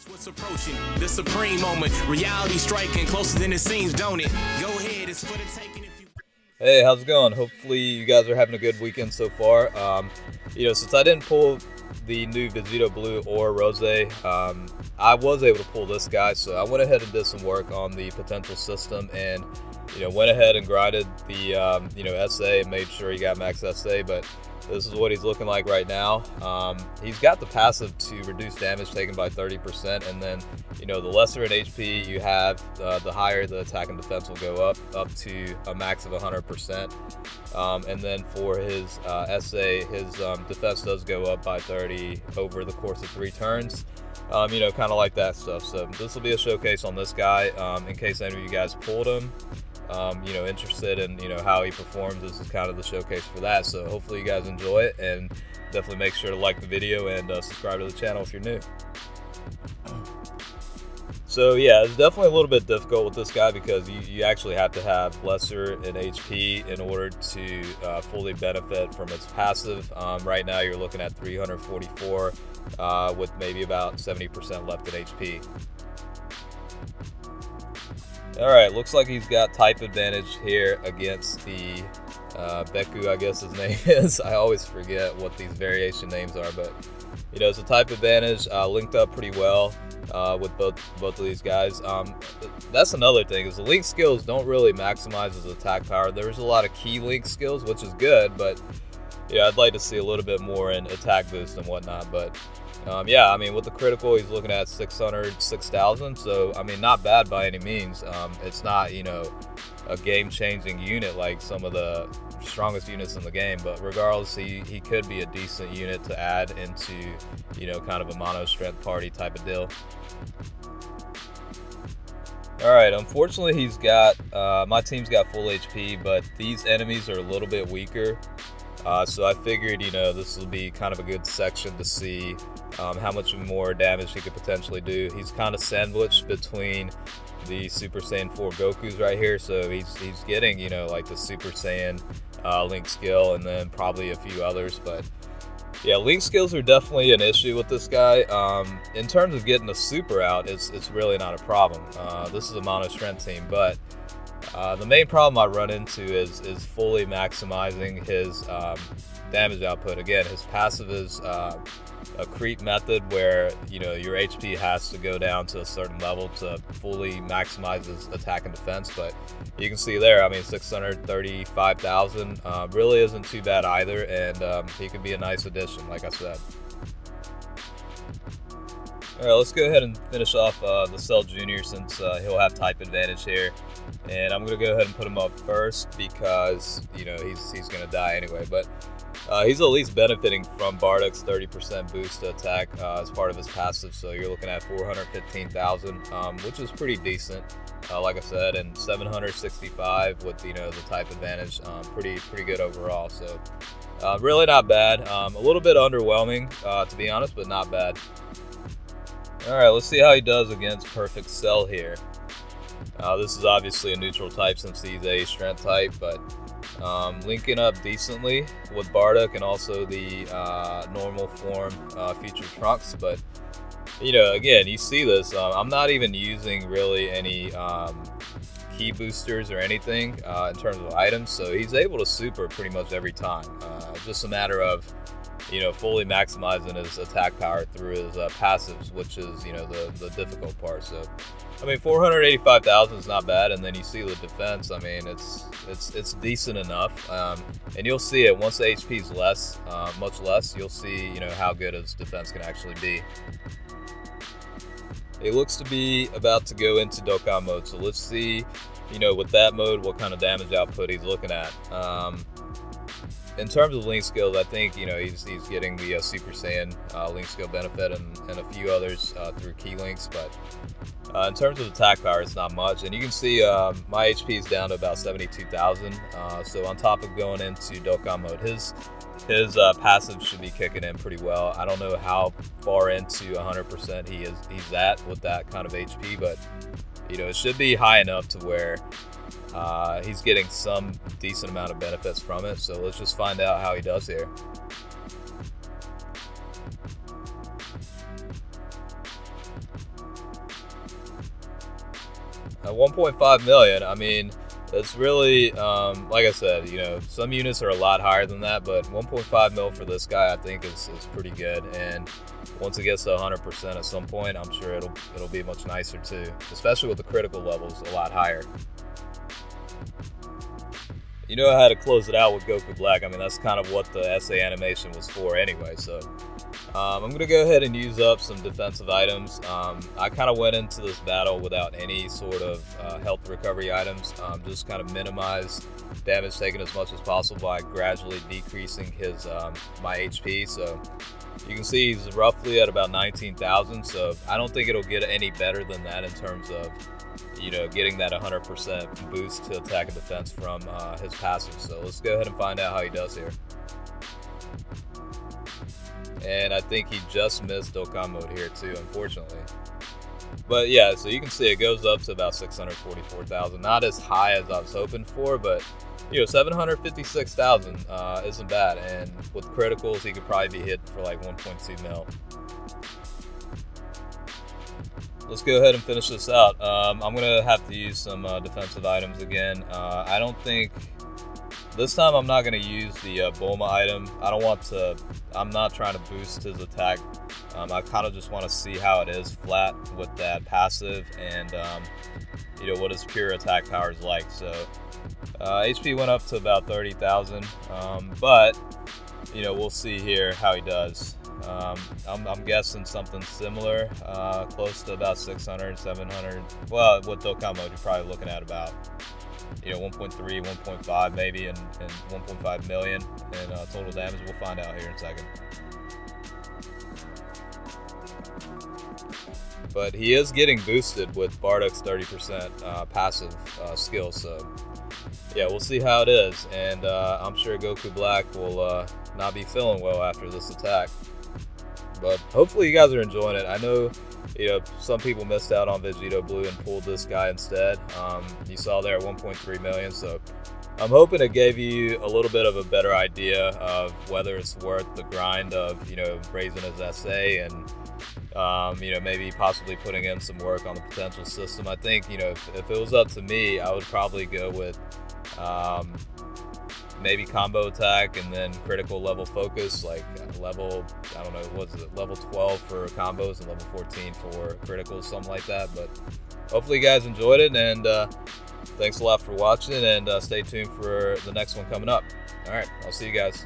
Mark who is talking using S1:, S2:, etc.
S1: What's approaching the supreme moment, reality striking closer than it seems, don't it? Go ahead, it's for the taking. If you...
S2: Hey, how's it going? Hopefully you guys are having a good weekend so far. Since I didn't pull the new Vegito Blue or Rose, I was able to pull this guy, so I went ahead and did some work on the potential system and went ahead and grinded the SA and made sure he got max SA. But this is what he's looking like right now. He's got the passive to reduce damage taken by 30%, and then the lesser in HP you have, the higher the attack and defense will go up to a max of 100%. And then for his SA, his defense does go up by 30 over the course of 3 turns. Kind of like that stuff. So this will be a showcase on this guy in case any of you guys pulled him. Interested in how he performs. This is kind of the showcase for that, so hopefully you guys enjoy it, and definitely make sure to like the video and subscribe to the channel if you're new. So yeah, it's definitely a little bit difficult with this guy because you actually have to have lesser in HP in order to fully benefit from its passive. Right now you're looking at 344 with maybe about 70% left in HP. Alright, looks like he's got type advantage here against the Beku, I guess his name is. I always forget what these variation names are, but it's a type advantage, linked up pretty well with both of these guys. That's another thing, is the link skills don't really maximize his attack power. There's a lot of key link skills, which is good, but I'd like to see a little bit more in attack boost and whatnot. But with the critical, he's looking at 600, 6,000. So, not bad by any means. It's not, a game-changing unit like some of the strongest units in the game. But regardless, he could be a decent unit to add into, kind of a mono-strength party type of deal. Alright, unfortunately, he's got, my team's got full HP, but these enemies are a little bit weaker. So I figured, this will be kind of a good section to see how much more damage he could potentially do. He's kind of sandwiched between the Super Saiyan 4 Gokus right here, so he's getting, like the Super Saiyan Link skill and then probably a few others. But yeah, Link skills are definitely an issue with this guy. In terms of getting a super out, it's really not a problem. This is a mono strength team, but the main problem I run into is fully maximizing his damage output. Again, his passive is a creep method where your HP has to go down to a certain level to fully maximize his attack and defense. But you can see there, 635,000 really isn't too bad either, and he could be a nice addition, like I said. Alright, let's go ahead and finish off the Cell Junior, since he'll have type advantage here. And I'm going to go ahead and put him up first because, he's going to die anyway. But he's at least benefiting from Bardock's 30% boost to attack as part of his passive. So you're looking at 415,000, which is pretty decent, like I said. And 765 with, the type advantage, pretty good overall. So really not bad. A little bit underwhelming, to be honest, but not bad. Alright, let's see how he does against Perfect Cell here. This is obviously a neutral type since he's a strength type, but linking up decently with Bardock and also the normal form feature Trunks. But again, you see this, I'm not even using really any key boosters or anything in terms of items, so he's able to super pretty much every time. Just a matter of fully maximizing his attack power through his passives, which is, the difficult part. So, 485,000 is not bad, and then you see the defense. It's decent enough, and you'll see it once the HP is less, much less. You'll see, how good his defense can actually be. It looks to be about to go into Dokkan mode, so let's see, with that mode, what kind of damage output he's looking at. In terms of link skills, I think he's getting the Super Saiyan link skill benefit and a few others through key links. But in terms of attack power, it's not much. And you can see my HP is down to about 72,000. So on top of going into Dokkan mode, his passive should be kicking in pretty well. I don't know how far into 100% he's at with that kind of HP, but it should be high enough to where he's getting some decent amount of benefits from it. So let's just find out how he does here. At 1.5 million, I mean, it's really, like I said, you know, some units are a lot higher than that, but 1.5 mil for this guy, I think is pretty good. And once it gets to 100% at some point, I'm sure it'll be much nicer too, especially with the critical levels a lot higher. You know, I had to close it out with Goku Black. I mean, that's kind of what the SA animation was for anyway. So I'm going to go ahead and use up some defensive items. I kind of went into this battle without any sort of health recovery items. Just kind of minimize damage taken as much as possible by gradually decreasing his my HP. So you can see he's roughly at about 19,000. So I don't think it'll get any better than that in terms of, you know, getting that 100% boost to attack and defense from his passive. So let's go ahead and find out how he does here. And I think he just missed Dokkan mode here too, unfortunately. But yeah, so you can see it goes up to about 644,000. Not as high as I was hoping for, but you know, 756,000 isn't bad. And with criticals, he could probably be hit for like 1.2 mil. Let's go ahead and finish this out. I'm going to have to use some defensive items again. I don't think... This time I'm not going to use the Bulma item. I'm not trying to boost his attack. I kind of just want to see how it is flat with that passive and, you know, what his pure attack power is like. So HP went up to about 30,000, but, you know, we'll see here how he does. I'm guessing something similar, close to about 600, 700. Well, with Dokkan mode, you're probably looking at about, you know, 1.3, 1.5 maybe, and 1.5 million in total damage. We'll find out here in a second. But he is getting boosted with Bardock's 30% passive skill, so yeah, we'll see how it is. And I'm sure Goku Black will not be feeling well after this attack. But hopefully you guys are enjoying it. I know, you know, some people missed out on Vegito Blue and pulled this guy instead. You saw there at 1.3 million, so I'm hoping it gave you a little bit of a better idea of whether it's worth the grind of, you know, raising his SA and, you know, maybe possibly putting in some work on the potential system. I think, you know, if it was up to me, I would probably go with maybe combo attack and then critical level focus, like level, I don't know, what is it, level 12 for combos and level 14 for criticals, something like that. But hopefully you guys enjoyed it, and thanks a lot for watching, and stay tuned for the next one coming up. All right, I'll see you guys.